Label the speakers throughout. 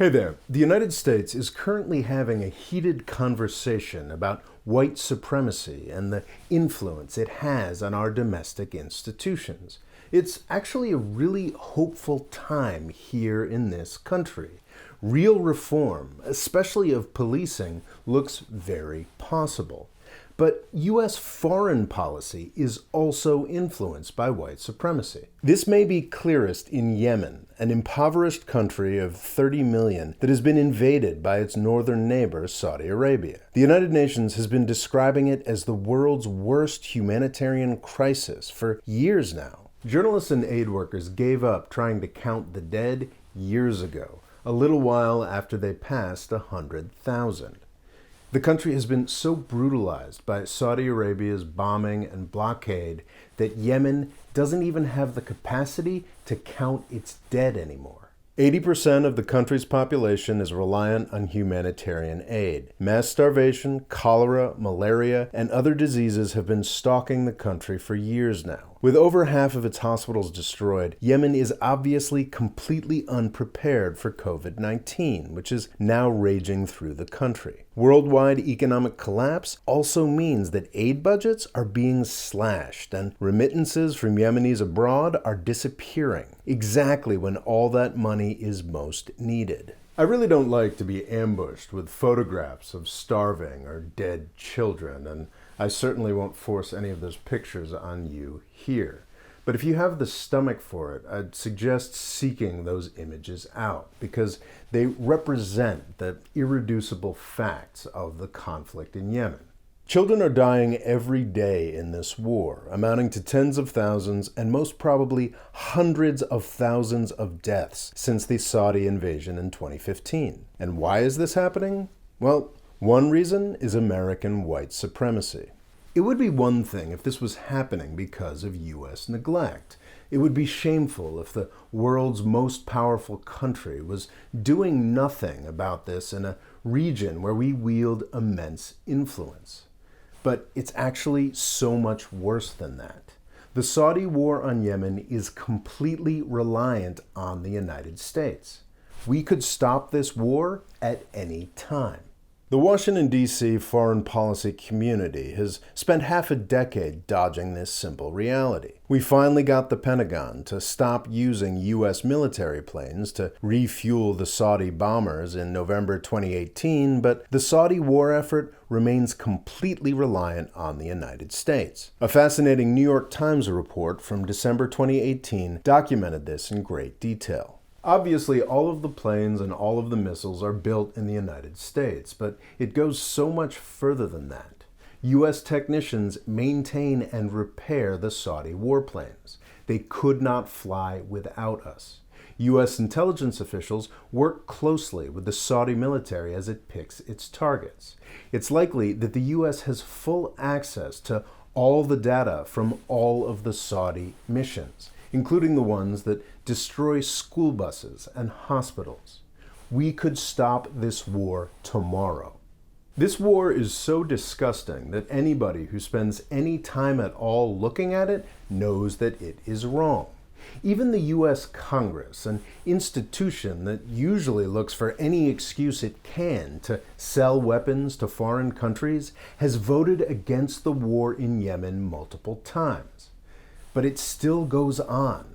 Speaker 1: Hey there. The United States is currently having a heated conversation about white supremacy and the influence it has on our domestic institutions. It's actually a really hopeful time here in this country. Real reform, especially of policing, looks very possible. But U.S. foreign policy is also influenced by white supremacy. This may be clearest in Yemen, an impoverished country of 30 million that has been invaded by its northern neighbor, Saudi Arabia. The United Nations has been describing it as the world's worst humanitarian crisis for years now. Journalists and aid workers gave up trying to count the dead years ago, a little while after they passed 100,000. The country has been so brutalized by Saudi Arabia's bombing and blockade that Yemen doesn't even have the capacity to count its dead anymore. 80% of the country's population is reliant on humanitarian aid. Mass starvation, cholera, malaria, and other diseases have been stalking the country for years now. With over half of its hospitals destroyed, Yemen is obviously completely unprepared for COVID-19, which is now raging through the country. Worldwide economic collapse also means that aid budgets are being slashed and remittances from Yemenis abroad are disappearing, exactly when all that money is most needed. I really don't like to be ambushed with photographs of starving or dead children, and I certainly won't force any of those pictures on you here. But if you have the stomach for it, I'd suggest seeking those images out because they represent the irreducible facts of the conflict in Yemen. Children are dying every day in this war, amounting to tens of thousands and most probably hundreds of thousands of deaths since the Saudi invasion in 2015. And why is this happening? Well, one reason is American white supremacy. It would be one thing if this was happening because of U.S. neglect. It would be shameful if the world's most powerful country was doing nothing about this in a region where we wield immense influence. But it's actually so much worse than that. The Saudi war on Yemen is completely reliant on the United States. We could stop this war at any time. The Washington, D.C. foreign policy community has spent half a decade dodging this simple reality. We finally got the Pentagon to stop using U.S. military planes to refuel the Saudi bombers in November 2018, but the Saudi war effort remains completely reliant on the United States. A fascinating New York Times report from December 2018 documented this in great detail. Obviously, all of the planes and all of the missiles are built in the United States, but it goes so much further than that. U.S. technicians maintain and repair the Saudi warplanes. They could not fly without us. U.S. intelligence officials work closely with the Saudi military as it picks its targets. It's likely that the U.S. has full access to all the data from all of the Saudi missions, including the ones that destroy school buses and hospitals. We could stop this war tomorrow. This war is so disgusting that anybody who spends any time at all looking at it knows that it is wrong. Even the U.S. Congress, an institution that usually looks for any excuse it can to sell weapons to foreign countries, has voted against the war in Yemen multiple times. But it still goes on.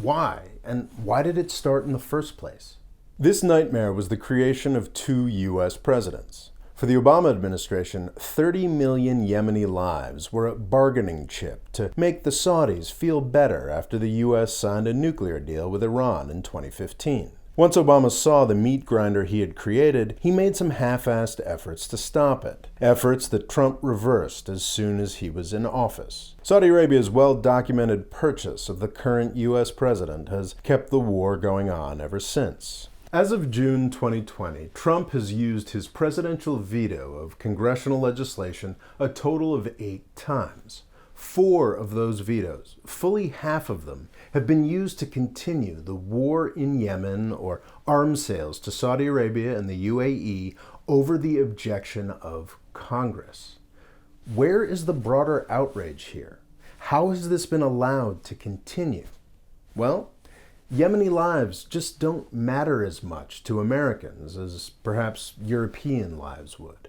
Speaker 1: Why? And why did it start in the first place? This nightmare was the creation of two U.S. presidents. For the Obama administration, 30 million Yemeni lives were a bargaining chip to make the Saudis feel better after the U.S. signed a nuclear deal with Iran in 2015. Once Obama saw the meat grinder he had created, he made some half-assed efforts to stop it. Efforts that Trump reversed as soon as he was in office. Saudi Arabia's well-documented purchase of the current U.S. president has kept the war going on ever since. As of June 2020, Trump has used his presidential veto of congressional legislation a total of 8 times. 4 of those vetoes, fully half of them, have been used to continue the war in Yemen or arms sales to Saudi Arabia and the UAE over the objection of Congress. Where is the broader outrage here? How has this been allowed to continue? Well, Yemeni lives just don't matter as much to Americans as perhaps European lives would.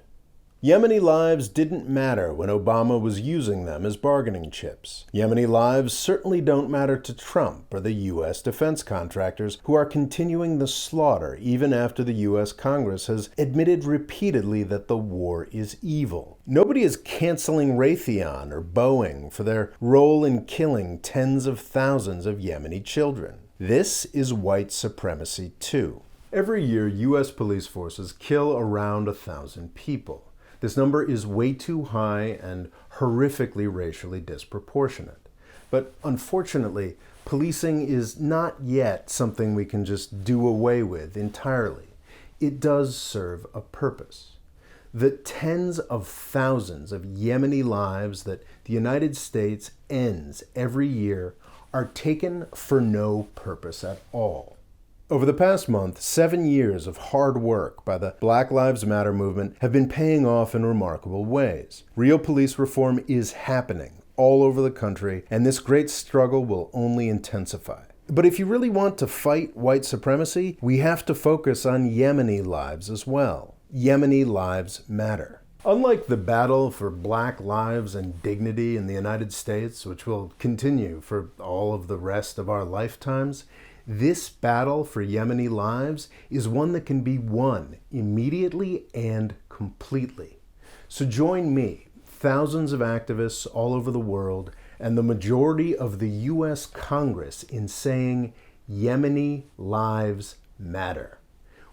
Speaker 1: Yemeni lives didn't matter when Obama was using them as bargaining chips. Yemeni lives certainly don't matter to Trump or the U.S. defense contractors who are continuing the slaughter even after the U.S. Congress has admitted repeatedly that the war is evil. Nobody is canceling Raytheon or Boeing for their role in killing tens of thousands of Yemeni children. This is white supremacy too. Every year, U.S. police forces kill around 1,000 people. This number is way too high and horrifically racially disproportionate. But unfortunately, policing is not yet something we can just do away with entirely. It does serve a purpose. The tens of thousands of Yemeni lives that the United States ends every year are taken for no purpose at all. Over the past month, 7 years of hard work by the Black Lives Matter movement have been paying off in remarkable ways. Real police reform is happening all over the country, and this great struggle will only intensify. But if you really want to fight white supremacy, we have to focus on Yemeni lives as well. Yemeni lives matter. Unlike the battle for black lives and dignity in the United States, which will continue for all of the rest of our lifetimes, this battle for Yemeni lives is one that can be won immediately and completely. So join me, thousands of activists all over the world, and the majority of the U.S. Congress in saying Yemeni lives matter.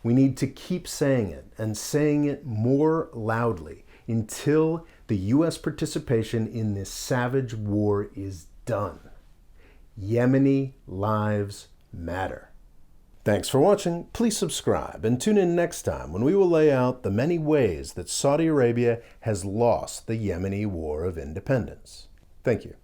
Speaker 1: We need to keep saying it and saying it more loudly until the U.S. participation in this savage war is done. Yemeni lives matter. Thanks for watching. Please subscribe and tune in next time when we will lay out the many ways that Saudi Arabia has lost the Yemeni War of Independence. Thank you.